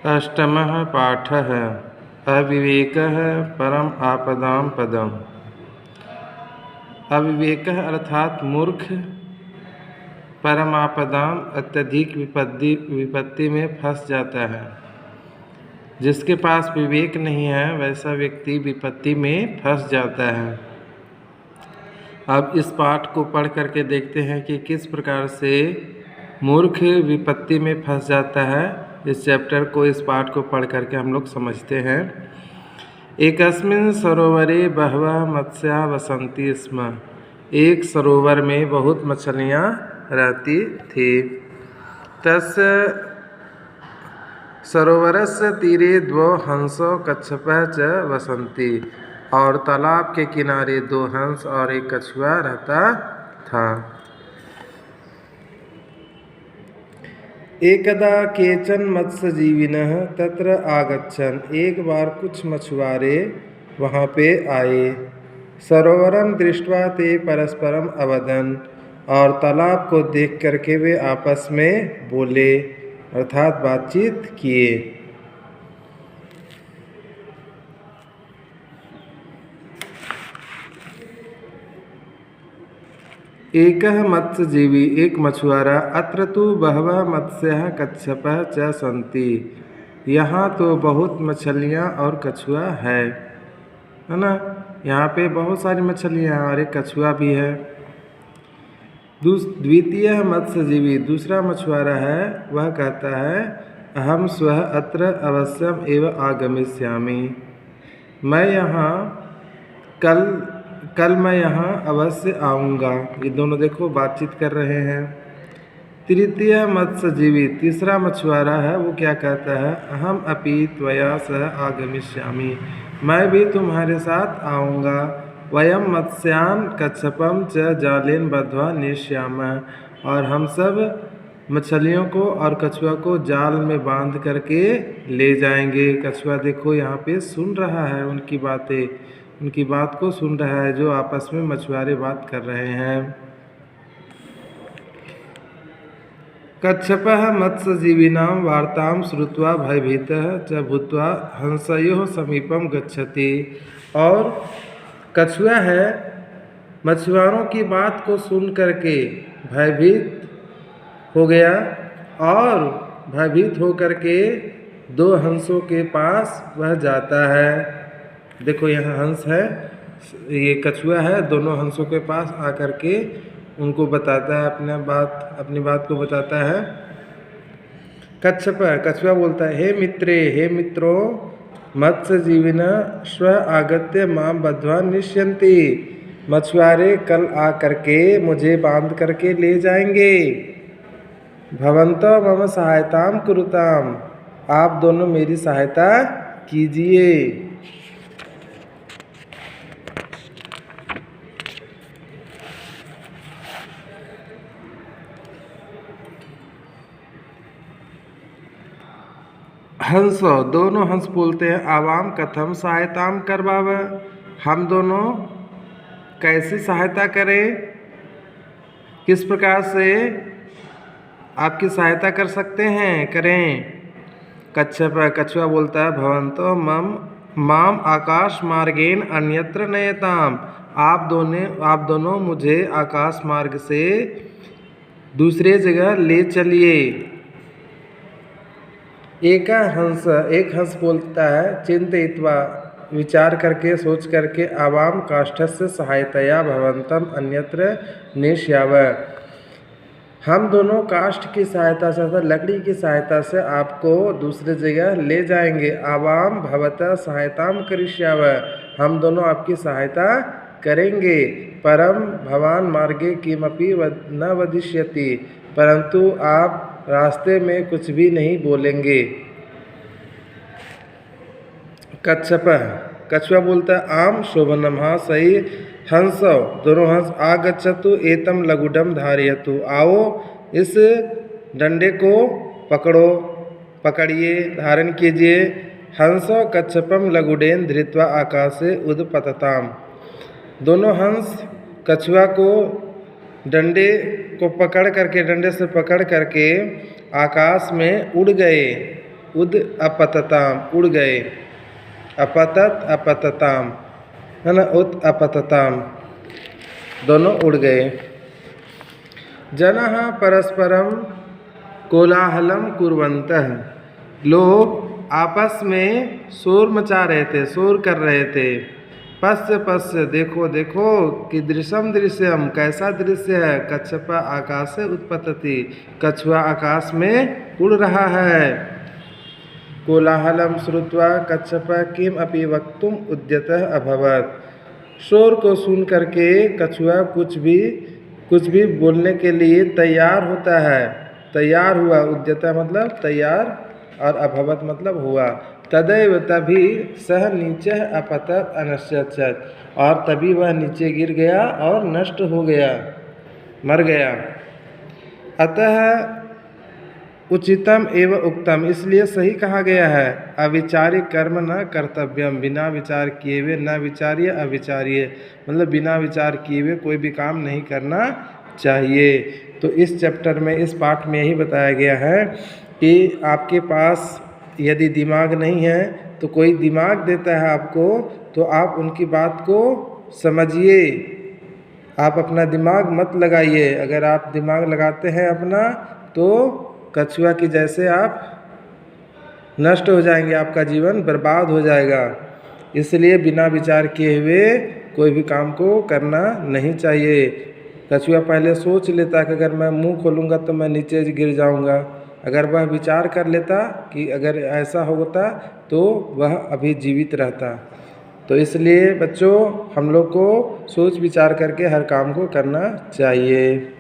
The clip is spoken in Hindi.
अष्टमः पाठः अविवेकः परम आपदां पदम्। अविवेकः अर्थात मूर्ख परमापदाम अत्यधिक विपत्ति में फंस जाता है। जिसके पास विवेक नहीं है वैसा व्यक्ति विपत्ति में फंस जाता है। अब इस पाठ को पढ़ करके देखते हैं कि किस प्रकार से मूर्ख विपत्ति में फंस जाता है। इस चैप्टर को, इस पाठ को पढ़ करके हम लोग समझते हैं। एकस्मिन् सरोवरे बहवः मत्स्या वसन्ति स्म। एक सरोवर में बहुत मछलियाँ रहती थी। तस्य सरोवरस्य तीरे द्वौ हंसौ कच्छपः च वसन्ति। और तालाब के किनारे दो हंस और एक कछुआ रहता था। एकदा केचन मत्स्यजीविनः तत्र आगच्छन्। एक बार कुछ मछुआरे वहाँ पे आए। सरोवरं दृष्ट्वा ते परस्परम अवदन्। और तालाब को देख करके वे आपस में बोले अर्थात बातचीत किए। एकः मत्स्यजीवी, एक मछुआरा, अत्र तु बहवः मत्स्यः कच्छपः च सन्ति। यहाँ तो बहुत मछलियाँ और कछुआ है ना। यहाँ पे बहुत सारी मछलियाँ और एक कछुआ भी है। द्वितीय मत्स्यजीवी, दूसरा मछुआरा है, वह कहता है अहम स्वः अत्र अवश्यम एव आगमिष्यामि। मैं यहाँ कल मैं यहाँ अवश्य आऊँगा। ये दोनों देखो बातचीत कर रहे हैं। तृतीय मत्स्यजीवी, तीसरा मछुआरा है, वो क्या कहता है अहम अपि त्वया सह आगमिष्यामि। मैं भी तुम्हारे साथ आऊँगा। वयम मत्स्यान् कच्छपं च जालेन बद्ध्वा नेष्यामः। और हम सब मछलियों को और कछुआ को जाल में बांध करके ले जाएंगे। कछुआ देखो यहाँ पे सुन रहा है उनकी बातें, उनकी बात को सुन रहा है जो आपस में मछुआरे बात कर रहे हैं। कच्छपः मत्स्यजीविनां वार्तां श्रुत्वा भयभीतः च भूत्वा हंसयोः समीपं गच्छति। और कछुआ है मछुआरों की बात को सुन करके भयभीत हो गया और भयभीत हो करके दो हंसों के पास वह जाता है। देखो यहाँ हंस है, ये कछुआ है, दोनों हंसों के पास आकर के उनको बताता है अपनी बात को बताता है। कछुआ बोलता है हे मित्रों मत्स्यजीविनः श्वः आगत्य मां बद्ध्वा निष्यन्ति। मछुआरे कल आ करके मुझे बांध करके ले जाएंगे। भवन्तः मम सहायतां कुरुताम। आप दोनों मेरी सहायता कीजिए। हंस, दोनों हंस बोलते हैं आवाम कथम सहायताम करवाव। हम दोनों कैसी सहायता करें, किस प्रकार से आपकी सहायता कर सकते हैं, करें। कछुआ बोलता है भवन्तो माम आकाश मार्गेण अन्यत्र नयताम। आप दोनों मुझे आकाश मार्ग से दूसरे जगह ले चलिए। एक हंस बोलता है चिंतयित्वा, विचार करके सोच करके आवाम काष्ठस्य सहायतया भवन्तम अन्यत्र नेष्याव। हम दोनों काष्ठ की सहायता से अर्थात लकड़ी की सहायता से आपको दूसरे जगह ले जाएंगे। आवाम भवतः सहायताम करिष्याव। हम दोनों आपकी सहायता करेंगे। परम भवान मार्गे किमपि न वदिष्यति। परंतु आप रास्ते में कुछ भी नहीं बोलेंगे। कछुआ बोलता है आम शोभनम, हाँ सही। हंस, दोनों हंस आगच्छतु एतम लघुडम धारयतु। आओ इस डंडे को पकड़िए, धारण कीजिए। हंस कच्छपम लघुडेन धृत्वा आकाशे उदपतताम। दोनों हंस कछुआ को डंडे से पकड़ करके आकाश में उड़ गए। उद अपतताम, उड़ गए। अपतत अपतताम है ना, उत अपतताम, दोनों उड़ गए। जनः परस्परम कोलाहलम कुर्वन्तः, लोग आपस में शोर मचा रहे थे, शोर कर रहे थे। पश्य पश्य, देखो देखो, कीदृशम दृश्यम, कैसा दृश्य है। कच्छप आकाशे उत्पतति, कछुआ आकाश में उड़ रहा है। कोलाहलम श्रुत्वा कच्छप किम अपि वक्तुम उद्यतः अभवत्, शोर को सुन करके कछुआ कुछ भी बोलने के लिए तैयार होता है, तैयार हुआ। उद्यता मतलब तैयार, और अभवत मतलब हुआ। तदैव तभी सह नीचे अपतत अनश्यत, और तभी वह नीचे गिर गया और नष्ट हो गया, मर गया। अतः उचितम एवं उक्तम, इसलिए सही कहा गया है, अविचार्य कर्म न कर्तव्यम, बिना विचार किए हुए, न विचार्य अविचार्य, मतलब बिना विचार किए हुए कोई भी काम नहीं करना चाहिए। तो इस चैप्टर में, इस पाठ में यही बताया गया है कि आपके पास यदि दिमाग नहीं है तो कोई दिमाग देता है आपको, तो आप उनकी बात को समझिए। आप अपना दिमाग मत लगाइए। अगर आप दिमाग लगाते हैं अपना, तो कछुआ की जैसे आप नष्ट हो जाएंगे, आपका जीवन बर्बाद हो जाएगा। इसलिए बिना विचार किए हुए कोई भी काम को करना नहीं चाहिए। कछुआ पहले सोच लेता कि अगर मैं मुंह खोलूँगा तो मैं नीचे गिर जाऊँगा। अगर वह विचार कर लेता कि अगर ऐसा होता तो वह अभी जीवित रहता। तो इसलिए बच्चों, हम लोग को सोच विचार करके हर काम को करना चाहिए।